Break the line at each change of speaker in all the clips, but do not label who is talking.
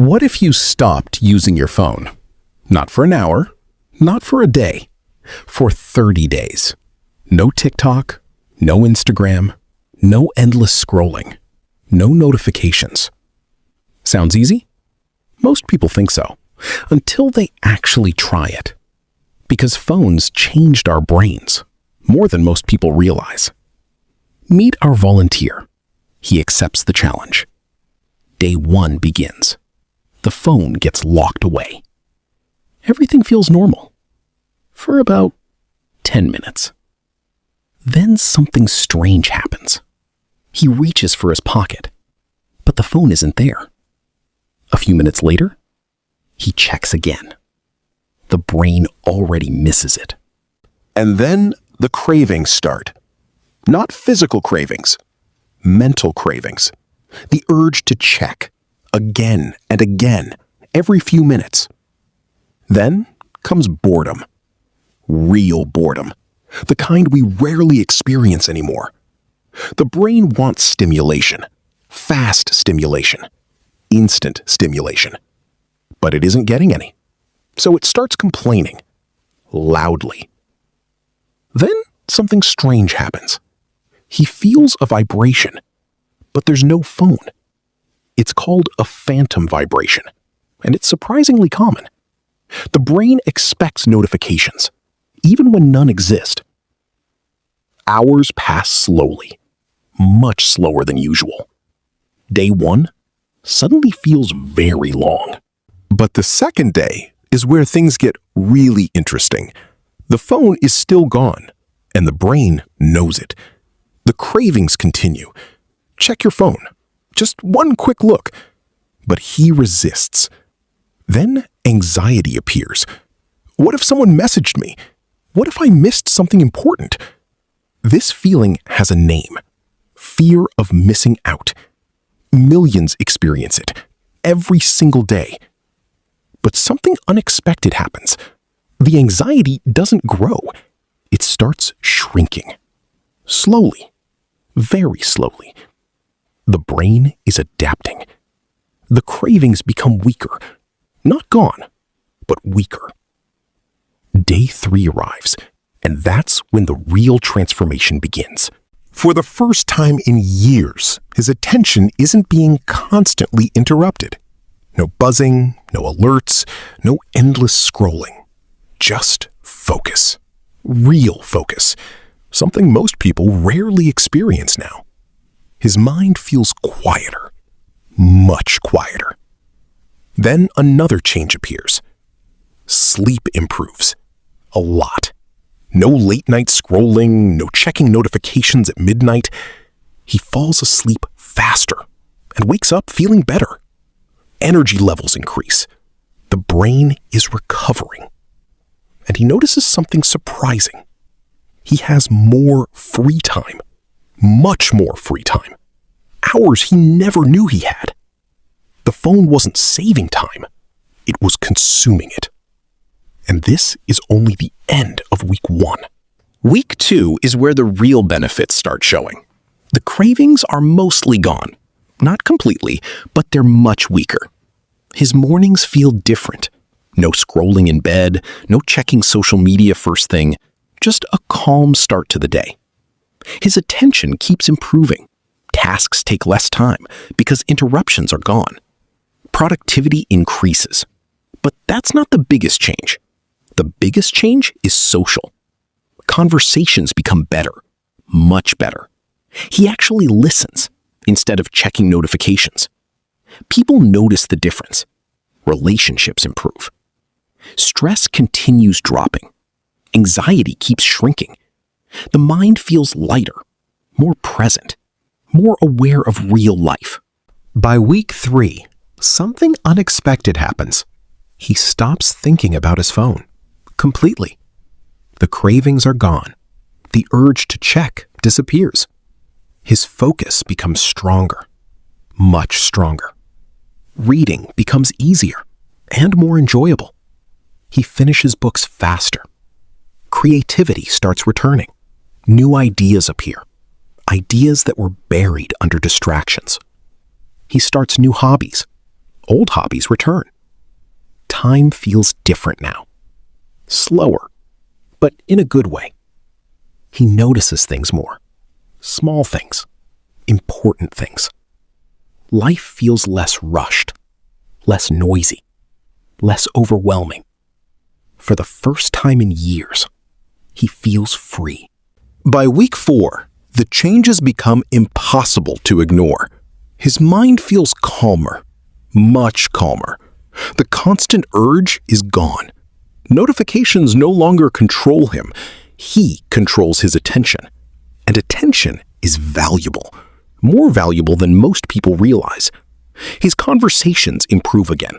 What if you stopped using your phone? Not for an hour, not for a day, for 30 days. No TikTok, no Instagram, no endless scrolling, no notifications. Sounds easy? Most people think so, until they actually try it. Because phones changed our brains, more than most people realize. Meet our volunteer. He accepts the challenge. Day 1 begins. The phone gets locked away. Everything feels normal. For about 10 minutes. Then something strange happens. He reaches for his pocket, but the phone isn't there. A few minutes later, he checks again. The brain already misses it.
And then the cravings start. Not physical cravings, mental cravings. The urge to check again and again, every few minutes. Then comes boredom. Real boredom. The kind we rarely experience anymore. The brain wants stimulation. Fast stimulation. Instant stimulation. But it isn't getting any. So it starts complaining. Loudly. Then something strange happens. He feels a vibration, but there's no phone. It's called a phantom vibration, and it's surprisingly common. The brain expects notifications, even when none exist. Hours pass slowly, much slower than usual. Day 1 suddenly feels very long. But the second day is where things get really interesting. The phone is still gone, and the brain knows it. The cravings continue. Check your phone. Just one quick look. But he resists. Then anxiety appears. What if someone messaged me? What if I missed something important? This feeling has a name. Fear of missing out. Millions experience it, every single day. But something unexpected happens. The anxiety doesn't grow. It starts shrinking. Slowly. Very slowly. The brain is adapting. The cravings become weaker. Not gone, but weaker. Day 3 arrives, and that's when the real transformation begins. For the first time in years, his attention isn't being constantly interrupted. No buzzing, no alerts, no endless scrolling. Just focus. Real focus. Something most people rarely experience now. His mind feels quieter. Much quieter. Then another change appears. Sleep improves. A lot. No late-night scrolling, no checking notifications at midnight. He falls asleep faster and wakes up feeling better. Energy levels increase. The brain is recovering. And he notices something surprising. He has more free time. Much more free time. Hours he never knew he had. The phone wasn't saving time. It was consuming it. And this is only the end of week 1. Week 2 is where the real benefits start showing. The cravings are mostly gone. Not completely, but they're much weaker. His mornings feel different. No scrolling in bed, no checking social media first thing, just a calm start to the day. His attention keeps improving. Tasks take less time because interruptions are gone. Productivity increases. But that's not the biggest change. The biggest change is social. Conversations become better, much better. He actually listens instead of checking notifications. People notice the difference. Relationships improve. Stress continues dropping. Anxiety keeps shrinking. The mind feels lighter, more present, more aware of real life. By week 3, something unexpected happens. He stops thinking about his phone. Completely. The cravings are gone. The urge to check disappears. His focus becomes stronger. Much stronger. Reading becomes easier and more enjoyable. He finishes books faster. Creativity starts returning. New ideas appear. Ideas that were buried under distractions. He starts new hobbies.
old hobbies return. Time feels different now. Slower, but in a good way. He notices things more. Small things. Important things. Life feels less rushed, less noisy, less overwhelming. For the first time in years, he feels free.
By week 4, the changes become impossible to ignore. His mind feels calmer, much calmer. The constant urge is gone. Notifications no longer control him. He controls his attention. And attention is valuable, more valuable than most people realize. His conversations improve again.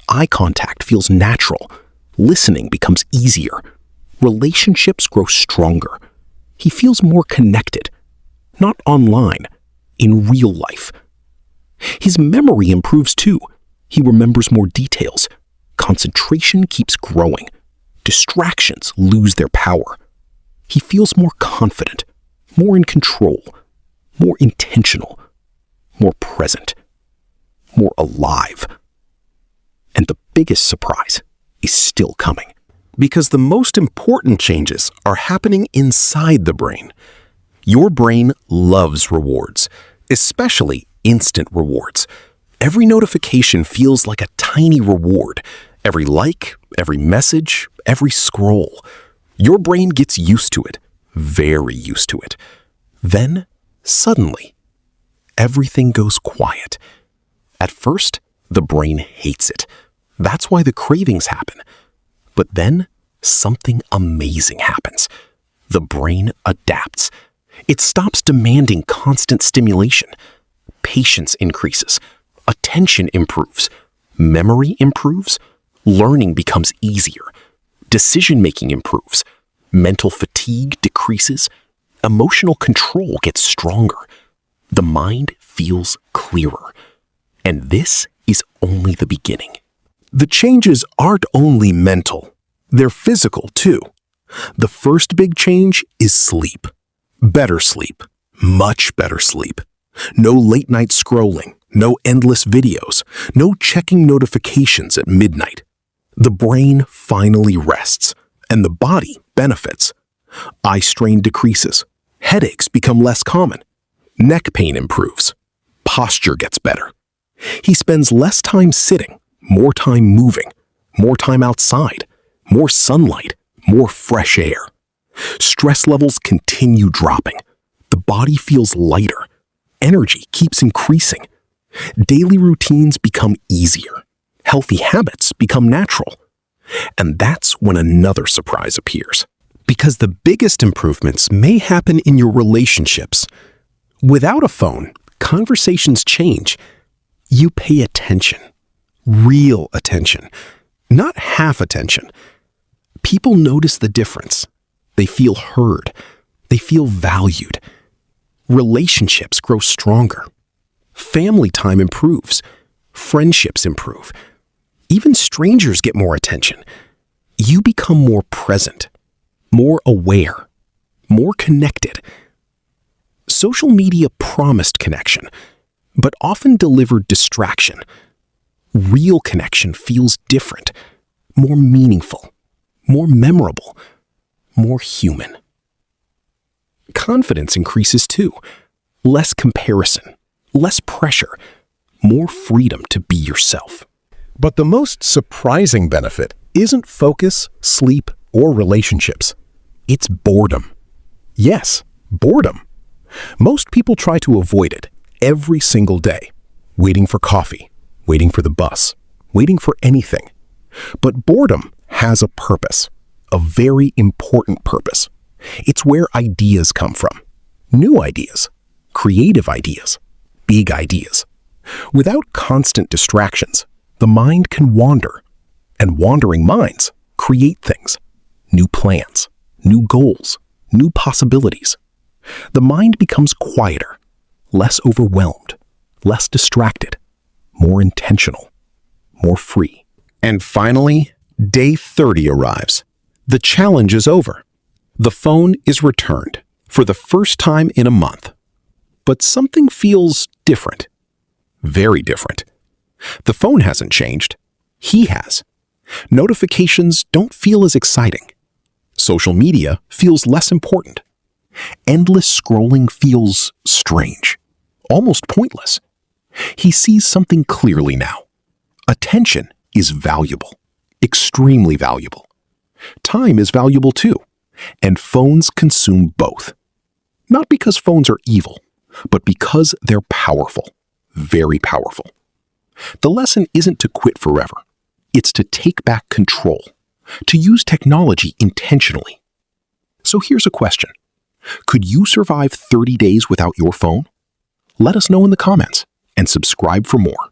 Eye contact feels natural. Listening becomes easier. Relationships grow stronger. He feels more connected, not online, in real life. His memory improves too. He remembers more details. Concentration keeps growing. Distractions lose their power. He feels more confident, more in control, more intentional, more present, more alive. And the biggest surprise is still coming. Because the most important changes are happening inside the brain. Your brain loves rewards, especially instant rewards. Every notification feels like a tiny reward. Every like, every message, every scroll. Your brain gets used to it, very used to it. Then, suddenly, everything goes quiet. At first, the brain hates it. That's why the cravings happen. But then, something amazing happens. The brain adapts. It stops demanding constant stimulation. Patience increases. Attention improves. Memory improves. Learning becomes easier. Decision-making improves. Mental fatigue decreases. Emotional control gets stronger. The mind feels clearer. And this is only the beginning. The changes aren't only mental. They're physical too. The first big change is sleep. Better sleep. Much better sleep. No late-night scrolling. No endless videos. No checking notifications at midnight. The brain finally rests, and the body benefits. Eye strain decreases. Headaches become less common. Neck pain improves. Posture gets better. He spends less time sitting, more time moving, more time outside, more sunlight, more fresh air. Stress levels continue dropping. The body feels lighter. Energy keeps increasing. Daily routines become easier. Healthy habits become natural. And that's when another surprise appears. Because the biggest improvements may happen in your relationships. Without a phone, conversations change. You pay attention. Real attention. Not half attention. People notice the difference. They feel heard. They feel valued. Relationships grow stronger. Family time improves. Friendships improve. Even strangers get more attention. You become more present, more aware, more connected. Social media promised connection, but often delivered distraction. Real connection feels different, more meaningful, more memorable, more human. Confidence increases too. Less comparison, less pressure, more freedom to be yourself. But the most surprising benefit isn't focus, sleep, or relationships. It's boredom. Yes, boredom. Most people try to avoid it every single day. Waiting for coffee, waiting for the bus, waiting for anything. But boredom has a purpose, a very important purpose. It's where ideas come from. New ideas, creative ideas, big ideas. Without constant distractions, the mind can wander, and wandering minds create things, new plans, new goals, new possibilities. The mind becomes quieter, less overwhelmed, less distracted, more intentional, more free. And finally, day 30 arrives. The challenge is over. The phone is returned for the first time in a month. But something feels different, very different. The phone hasn't changed. He has. Notifications don't feel as exciting. Social media feels less important. Endless scrolling feels strange, almost pointless. He sees something clearly now. Attention is valuable, extremely valuable. Time is valuable too, and phones consume both. Not because phones are evil, but because they're powerful, very powerful. The lesson isn't to quit forever. It's to take back control, to use technology intentionally. So here's a question. Could you survive 30 days without your phone? Let us know in the comments and subscribe for more.